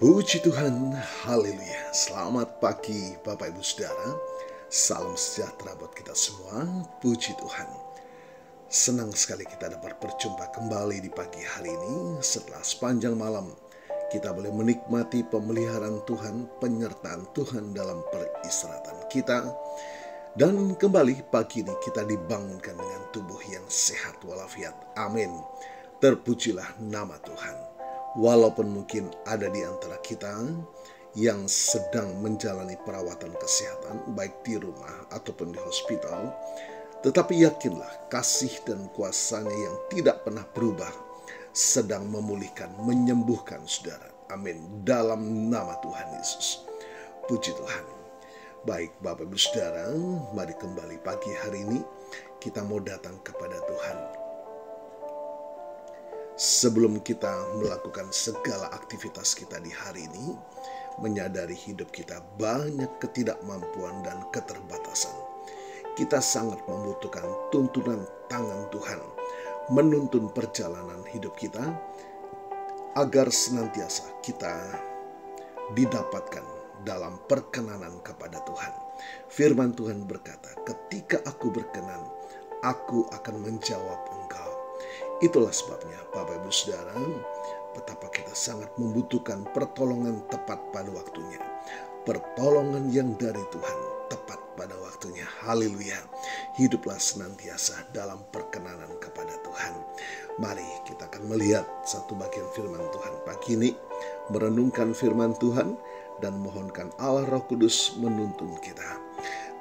Puji Tuhan, haleluya. Selamat pagi Bapak Ibu Saudara. Salam sejahtera buat kita semua. Puji Tuhan. Senang sekali kita dapat berjumpa kembali di pagi hari ini. Setelah sepanjang malam kita boleh menikmati pemeliharaan Tuhan, penyertaan Tuhan dalam peristirahatan kita. Dan kembali pagi ini kita dibangunkan dengan tubuh yang sehat walafiat. Amin. Terpujilah nama Tuhan. Walaupun mungkin ada di antara kita yang sedang menjalani perawatan kesehatan, baik di rumah ataupun di hospital, tetapi yakinlah kasih dan kuasa-Nya yang tidak pernah berubah sedang memulihkan, menyembuhkan saudara. Amin. Dalam nama Tuhan Yesus. Puji Tuhan. Baik Bapak Ibu Saudara, mari kembali pagi hari ini kita mau datang kepada Tuhan. Sebelum kita melakukan segala aktivitas kita di hari ini, menyadari hidup kita banyak ketidakmampuan dan keterbatasan. Kita sangat membutuhkan tuntunan tangan Tuhan, menuntun perjalanan hidup kita, agar senantiasa kita didapatkan dalam perkenanan kepada Tuhan. Firman Tuhan berkata, ketika aku berkenan, aku akan menjawab engkau. Itulah sebabnya Bapak Ibu Saudara, betapa kita sangat membutuhkan pertolongan tepat pada waktunya. Pertolongan yang dari Tuhan tepat pada waktunya. Haleluya. Hiduplah senantiasa dalam perkenanan kepada Tuhan. Mari kita akan melihat satu bagian firman Tuhan pagi ini, merenungkan firman Tuhan dan mohonkan Allah Roh Kudus menuntun kita.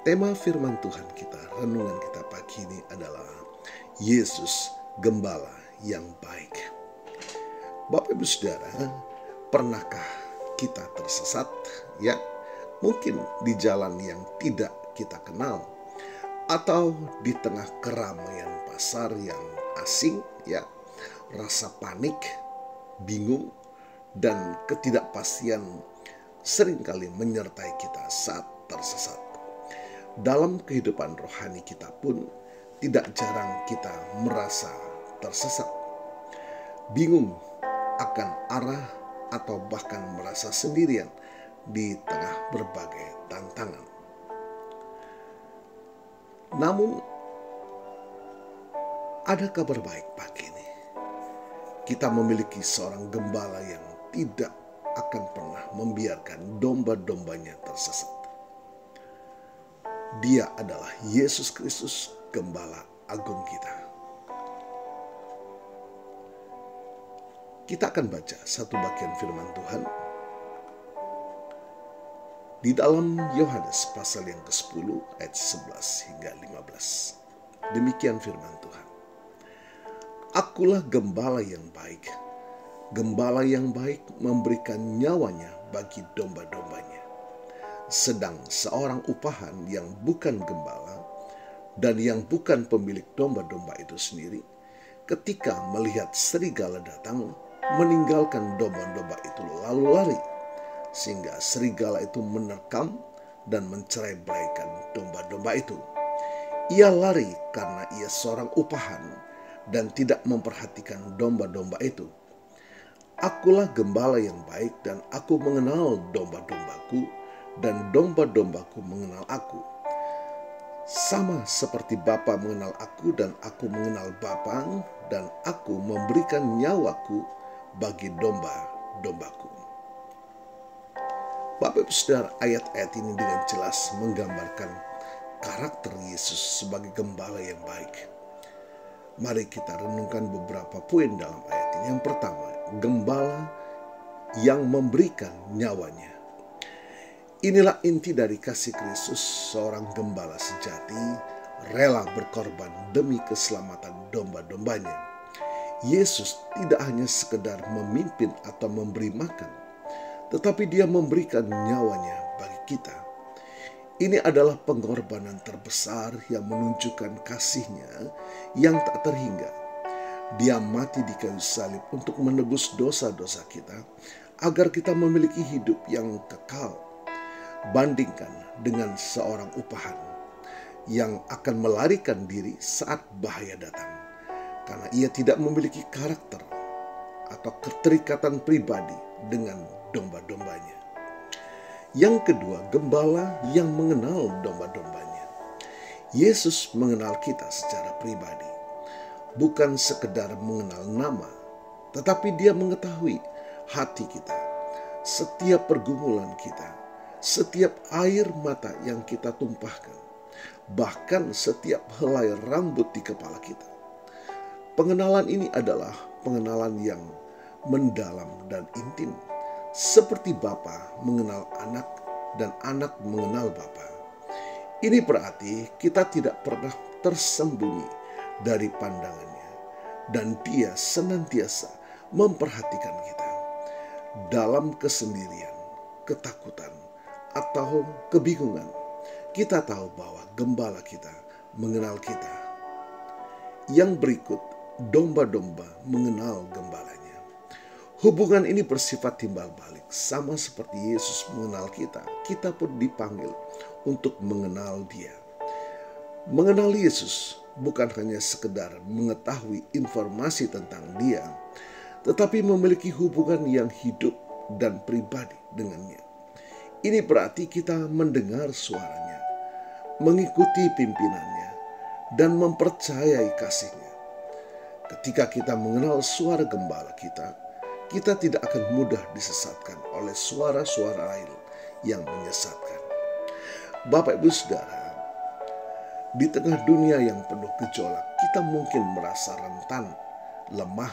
Tema firman Tuhan kita, renungan kita pagi ini adalah Yesus Gembala yang baik. Bapak Ibu Saudara, pernahkah kita tersesat? Ya, mungkin di jalan yang tidak kita kenal, atau di tengah keramaian pasar yang asing, ya, rasa panik, bingung, dan ketidakpastian seringkali menyertai kita saat tersesat. Dalam kehidupan rohani kita pun tidak jarang kita merasa tersesat, bingung akan arah, atau bahkan merasa sendirian di tengah berbagai tantangan. Namun, ada kabar baik pagi ini. Kita memiliki seorang gembala yang tidak akan pernah membiarkan domba-dombanya tersesat. Dia adalah Yesus Kristus, Gembala Agung kita. Kita akan baca satu bagian firman Tuhan di dalam Yohanes pasal yang ke-10 ayat 11 hingga 15. Demikian firman Tuhan. Akulah gembala yang baik. Gembala yang baik memberikan nyawanya bagi domba-dombanya. Sedang seorang upahan yang bukan gembala dan yang bukan pemilik domba-domba itu sendiri, ketika melihat serigala datang, meninggalkan domba-domba itu lalu lari, sehingga serigala itu menerkam dan mencerai-beraikan domba-domba itu. Ia lari karena ia seorang upahan dan tidak memperhatikan domba-domba itu. Akulah gembala yang baik, dan aku mengenal domba-dombaku, dan domba-dombaku mengenal aku. Sama seperti Bapa mengenal aku dan aku mengenal Bapa, dan aku memberikan nyawaku bagi domba-dombaku. Bapak Ibu Saudara, ayat-ayat ini dengan jelas menggambarkan karakter Yesus sebagai gembala yang baik. Mari kita renungkan beberapa poin dalam ayat ini. Yang pertama, gembala yang memberikan nyawanya. Inilah inti dari kasih Kristus, seorang gembala sejati, rela berkorban demi keselamatan domba-dombanya. Yesus tidak hanya sekedar memimpin atau memberi makan, tetapi dia memberikan nyawanya bagi kita. Ini adalah pengorbanan terbesar yang menunjukkan kasih-Nya yang tak terhingga. Dia mati di kayu salib untuk menebus dosa-dosa kita, agar kita memiliki hidup yang kekal. Bandingkan dengan seorang upahan yang akan melarikan diri saat bahaya datang, karena ia tidak memiliki karakter atau keterikatan pribadi dengan domba-dombanya. Yang kedua, gembala yang mengenal domba-dombanya. Yesus mengenal kita secara pribadi, bukan sekedar mengenal nama, tetapi Dia mengetahui hati kita, setiap pergumulan kita, setiap air mata yang kita tumpahkan, bahkan setiap helai rambut di kepala kita. Pengenalan ini adalah pengenalan yang mendalam dan intim, seperti Bapa mengenal anak dan anak mengenal Bapa. Ini berarti kita tidak pernah tersembunyi dari pandangannya, dan Dia senantiasa memperhatikan kita. Dalam kesendirian, ketakutan, atau kebingungan, kita tahu bahwa gembala kita mengenal kita. Yang berikut, domba-domba mengenal gembalanya. Hubungan ini bersifat timbal balik, sama seperti Yesus mengenal kita. Kita pun dipanggil untuk mengenal Dia. Mengenal Yesus bukan hanya sekedar mengetahui informasi tentang Dia, tetapi memiliki hubungan yang hidup dan pribadi dengannya. Ini berarti kita mendengar suaranya, mengikuti pimpinannya, dan mempercayai kasih-Nya. Ketika kita mengenal suara gembala kita tidak akan mudah disesatkan oleh suara-suara lain yang menyesatkan. Bapak, Ibu, Saudara, di tengah dunia yang penuh gejolak, kita mungkin merasa rentan, lemah,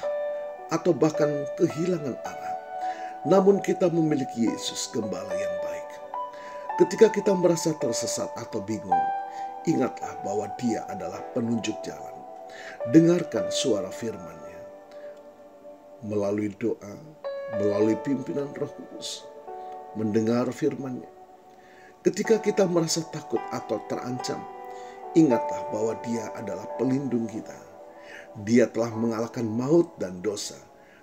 atau bahkan kehilangan arah. Namun kita memiliki Yesus, gembala yang baik. Ketika kita merasa tersesat atau bingung, ingatlah bahwa Dia adalah penunjuk jalan. Dengarkan suara firman-Nya melalui doa, melalui pimpinan Roh Kudus. Mendengar firman-Nya. Ketika kita merasa takut atau terancam, ingatlah bahwa Dia adalah pelindung kita. Dia telah mengalahkan maut dan dosa,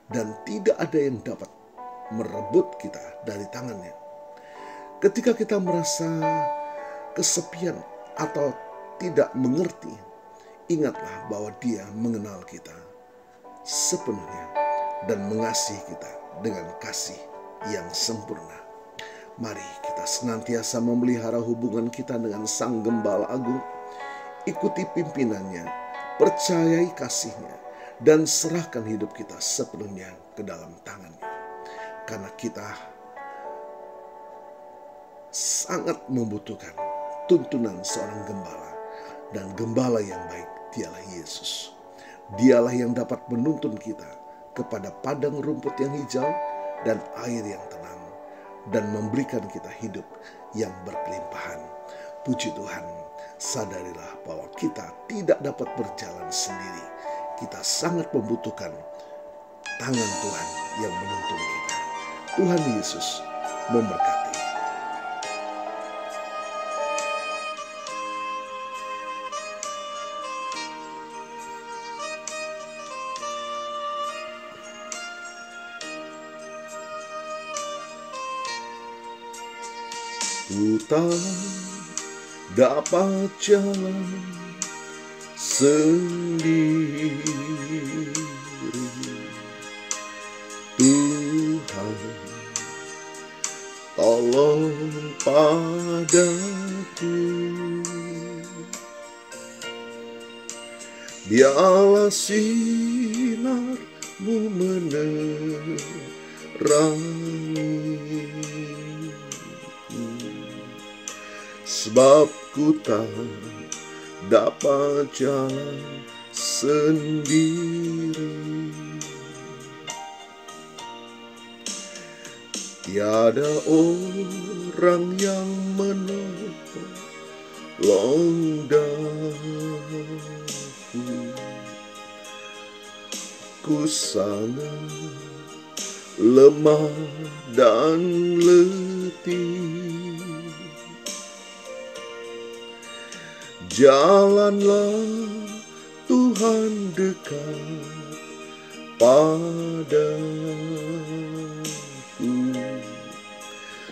dan tidak ada yang dapat merebut kita dari tangan-Nya. Ketika kita merasa kesepian atau tidak mengerti, ingatlah bahwa Dia mengenal kita sepenuhnya dan mengasihi kita dengan kasih yang sempurna. Mari kita senantiasa memelihara hubungan kita dengan Sang Gembala Agung. Ikuti pimpinannya, percayai kasih-Nya, dan serahkan hidup kita sepenuhnya ke dalam tangan-Nya. Karena kita sangat membutuhkan tuntunan seorang gembala, dan gembala yang baik Dialah Yesus. Dialah yang dapat menuntun kita kepada padang rumput yang hijau dan air yang tenang, dan memberikan kita hidup yang berkelimpahan. Puji Tuhan, sadarilah bahwa kita tidak dapat berjalan sendiri. Kita sangat membutuhkan tangan Tuhan yang menuntun kita. Tuhan Yesus memberkati. Ku tak dapat jalan sendiri, Tuhan tolong padaku. Biarlah sinar-Mu menerangi, sebab ku tak dapat jalan sendiri. Tiada orang yang menolong daku. Ku sangat lemah dan letih. Jalanlah Tuhan dekat padaku,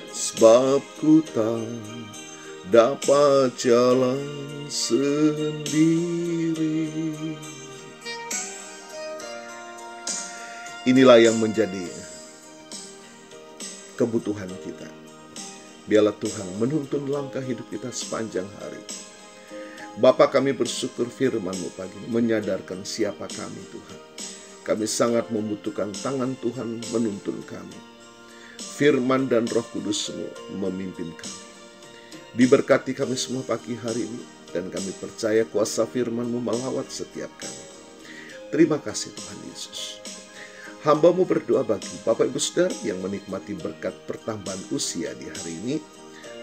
sebab ku tak dapat jalan sendiri. Inilah yang menjadi kebutuhan kita. Biarlah Tuhan menuntun langkah hidup kita sepanjang hari. Bapa, kami bersyukur firman-Mu pagi ini menyadarkan siapa kami Tuhan. Kami sangat membutuhkan tangan Tuhan menuntun kami. Firman dan Roh Kudus-Mu memimpin kami. Diberkati kami semua pagi hari ini, dan kami percaya kuasa firman-Mu melawat setiap kami. Terima kasih Tuhan Yesus. Hamba-Mu berdoa bagi Bapak Ibu Saudara yang menikmati berkat pertambahan usia di hari ini,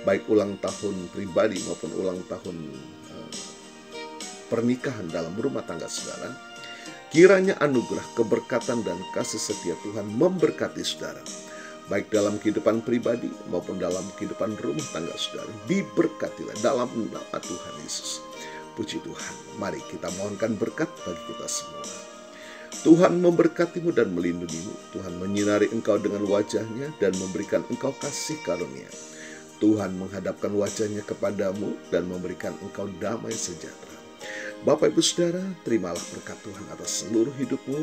baik ulang tahun pribadi maupun ulang tahun pernikahan dalam rumah tangga saudara. Kiranya anugerah, keberkatan, dan kasih setia Tuhan memberkati saudara, baik dalam kehidupan pribadi maupun dalam kehidupan rumah tangga saudara. Diberkatilah dalam nama Tuhan Yesus. Puji Tuhan. Mari kita mohonkan berkat bagi kita semua. Tuhan memberkatimu dan melindungimu. Tuhan menyinari engkau dengan wajahnya dan memberikan engkau kasih karunia. Tuhan menghadapkan wajahnya kepadamu dan memberikan engkau damai sejahtera. Bapak Ibu Saudara, terimalah berkat Tuhan atas seluruh hidupmu.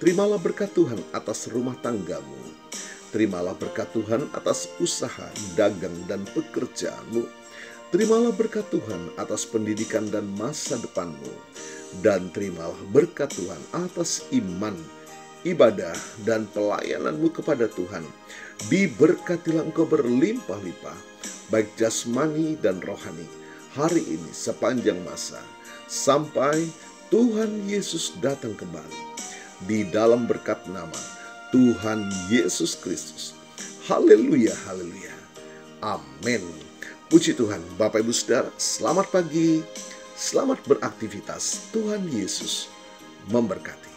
Terimalah berkat Tuhan atas rumah tanggamu. Terimalah berkat Tuhan atas usaha, dagang, dan pekerjaanmu. Terimalah berkat Tuhan atas pendidikan dan masa depanmu. Dan terimalah berkat Tuhan atas iman, ibadah, dan pelayananmu kepada Tuhan. Diberkatilah engkau berlimpah-limpah, baik jasmani dan rohani, hari ini sepanjang masa, sampai Tuhan Yesus datang kembali. Di dalam berkat nama Tuhan Yesus Kristus. Haleluya, haleluya. Amin. Puji Tuhan. Bapak Ibu Saudara, selamat pagi, selamat beraktivitas. Tuhan Yesus memberkati.